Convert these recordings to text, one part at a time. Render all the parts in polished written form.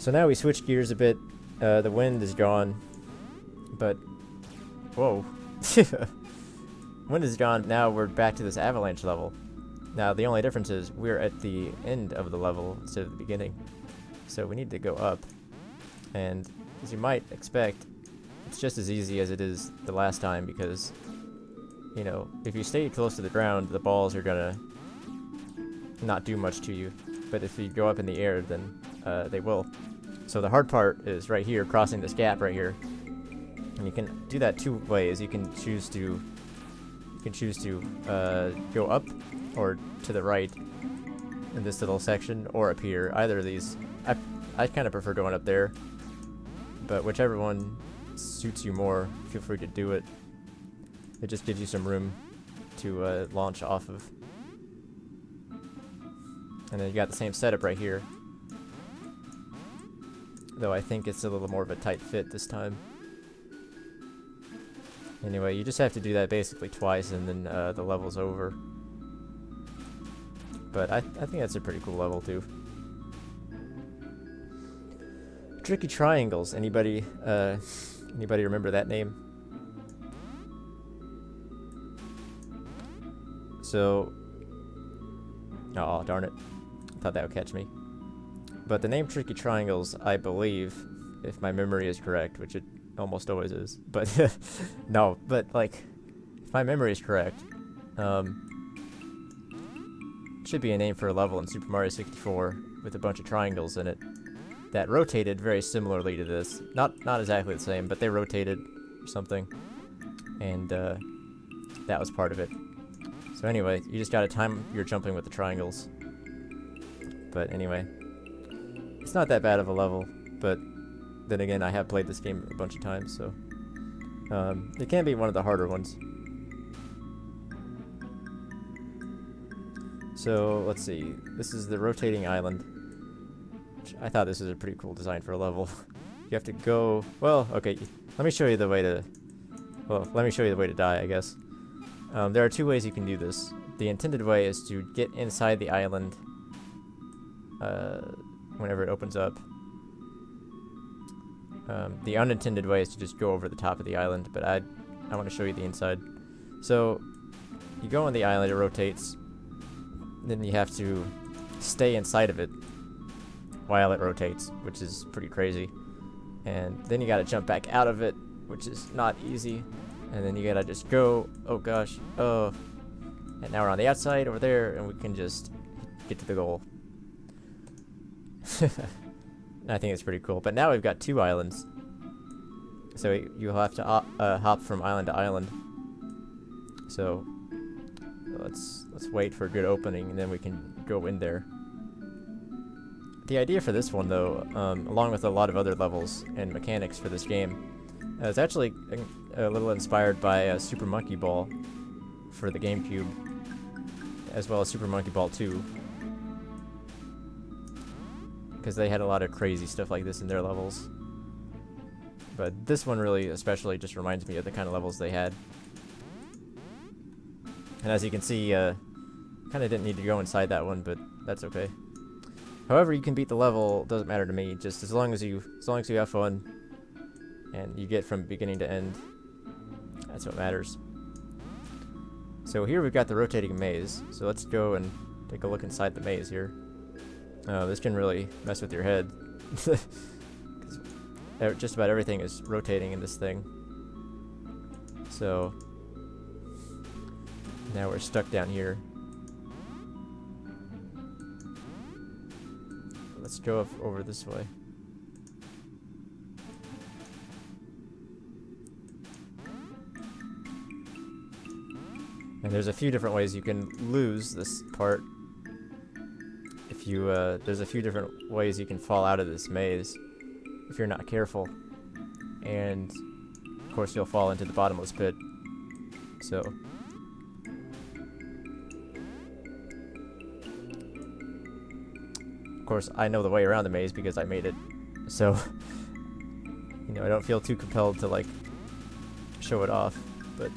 So now we switch gears a bit. The wind is gone, but whoa, wind is gone. Now we're back to this avalanche level. Now the only difference is we're at the end of the level instead of the beginning, so we need to go up. And as you might expect, it's just as easy as it is the last time because, you know, if you stay close to the ground, the balls are gonna not do much to you. But if you go up in the air, then they will. So the hard part is right here, crossing this gap right here. And you can do that two ways. You can choose to go up or to the right in this little section, or up here. Either of these. I kind of prefer going up there, but whichever one suits you more, feel free to do it. It just gives you some room to launch off of. And then you got the same setup right here. Though I think it's a little more of a tight fit this time. Anyway, you just have to do that basically twice and then the level's over. But I think that's a pretty cool level too. Tricky Triangles. Anybody remember that name? So, oh darn it. Thought that would catch me. But the name Tricky Triangles, I believe, if my memory is correct, which it almost always is, but no, but like, if my memory is correct, should be a name for a level in Super Mario 64 with a bunch of triangles in it that rotated very similarly to this. Not exactly the same, but they rotated or something, and that was part of it. So anyway, you just gotta time your jumping with the triangles. But anyway, it's not that bad of a level, but then again, I have played this game a bunch of times, so it can be one of the harder ones. So let's see, this is the rotating island. I thought this was a pretty cool design for a level. You have to go, well, okay, let me show you the way to die, I guess. There are two ways you can do this. The intended way is to get inside the island whenever it opens up. The unintended way is to just go over the top of the island, but I want to show you the inside. So you go on the island, it rotates, then you have to stay inside of it while it rotates, which is pretty crazy. And then you gotta jump back out of it, which is not easy. And then you gotta just go, oh gosh, oh. And now we're on the outside over there, and we can just get to the goal. I think it's pretty cool. But now we've got two islands. So you'll have to hop from island to island. So let's wait for a good opening, and then we can go in there. The idea for this one, though, along with a lot of other levels and mechanics for this game, is actually a little inspired by Super Monkey Ball for the GameCube, as well as Super Monkey Ball 2. Because they had a lot of crazy stuff like this in their levels. But this one really especially just reminds me of the kind of levels they had. And as you can see, kind of didn't need to go inside that one, but that's okay. However you can beat the level doesn't matter to me, just as long as you have fun and you get from beginning to end. That's what matters. So here we've got the rotating maze. So let's go and take a look inside the maze here. This can really mess with your head. Just about everything is rotating in this thing. So now we're stuck down here. Let's go up over this way. And there's a few different ways you can lose this part. If you, there's a few different ways you can fall out of this maze if you're not careful. And of course you'll fall into the bottomless pit. So of course I know the way around the maze because I made it. So you know, I don't feel too compelled to like show it off, but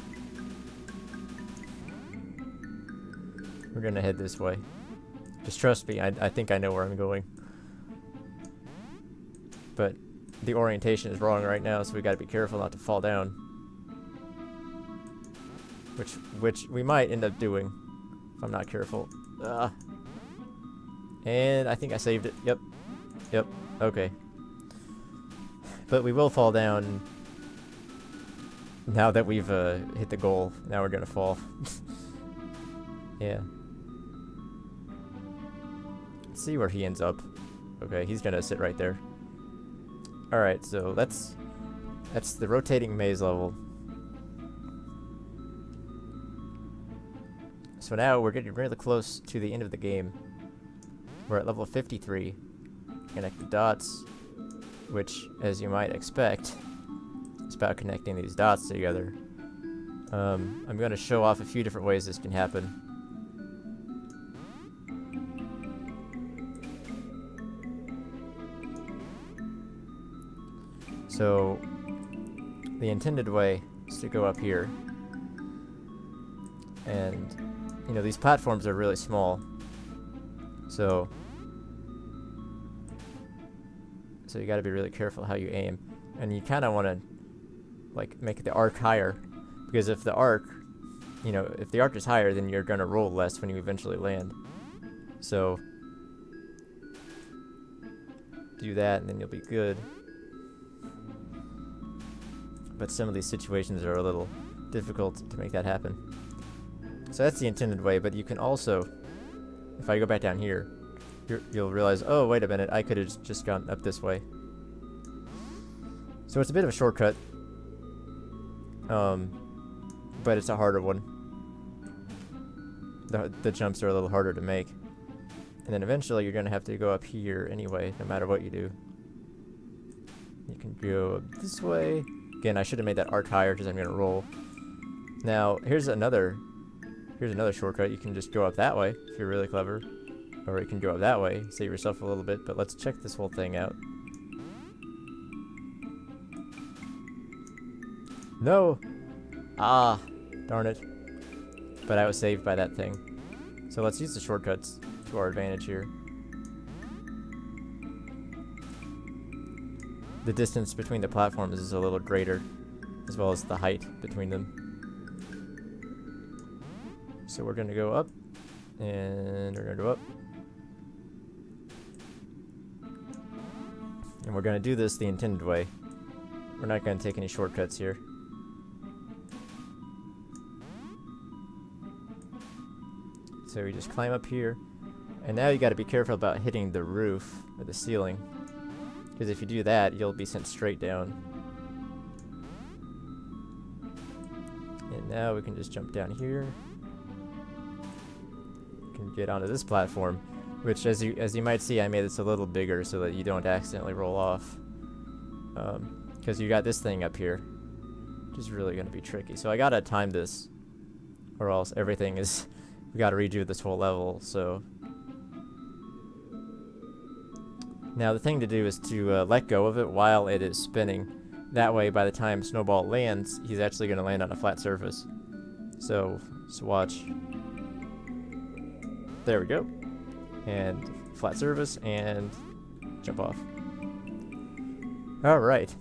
we're gonna head this way. Just trust me, I think I know where I'm going. but the orientation is wrong right now, so we gotta be careful not to fall down. Which we might end up doing if I'm not careful. And I think I saved it. Yep. Okay. But we will fall down now that we've hit the goal. Now we're gonna fall. Yeah. Let's see where he ends up. Okay, he's gonna sit right there. Alright, so that's the rotating maze level. So now we're getting really close to the end of the game. We're at level 53. Connect the dots, which, as you might expect, is about connecting these dots together. I'm going to show off a few different ways this can happen. So, the intended way is to go up here. And, you know, these platforms are really small. So you gotta be really careful how you aim. And you kinda wanna, like, make the arc higher. Because if the arc, you know, if the arc is higher, then you're gonna roll less when you eventually land. So, do that and then you'll be good. But some of these situations are a little difficult to make that happen. So that's the intended way, but you can also, if I go back down here, you'll realize, oh, wait a minute, I could have just gone up this way. So it's a bit of a shortcut, but it's a harder one. The jumps are a little harder to make. And then eventually you're going to have to go up here anyway, no matter what you do. You can go this way. Again, I should have made that arc higher because I'm going to roll. Now, here's another shortcut. You can just go up that way if you're really clever. Or you can go up that way, save yourself a little bit, but let's check this whole thing out. No! Ah, darn it. But I was saved by that thing. So let's use the shortcuts to our advantage here. The distance between the platforms is a little greater, as well as the height between them. So we're going to go up, and we're going to go up. And we're going to do this the intended way. We're not going to take any shortcuts here. So we just climb up here. And now you got to be careful about hitting the roof or the ceiling. Because if you do that, you'll be sent straight down. And now we can just jump down here. We can get onto this platform. Which, as you might see, I made this a little bigger so that you don't accidentally roll off. Because you got this thing up here, which is really going to be tricky. So I gotta time this, or else everything is... we gotta redo this whole level, so... Now the thing to do is to let go of it while it is spinning. That way, by the time Snowball lands, he's actually going to land on a flat surface. So watch. There we go. And flat surface, and jump off. Alright.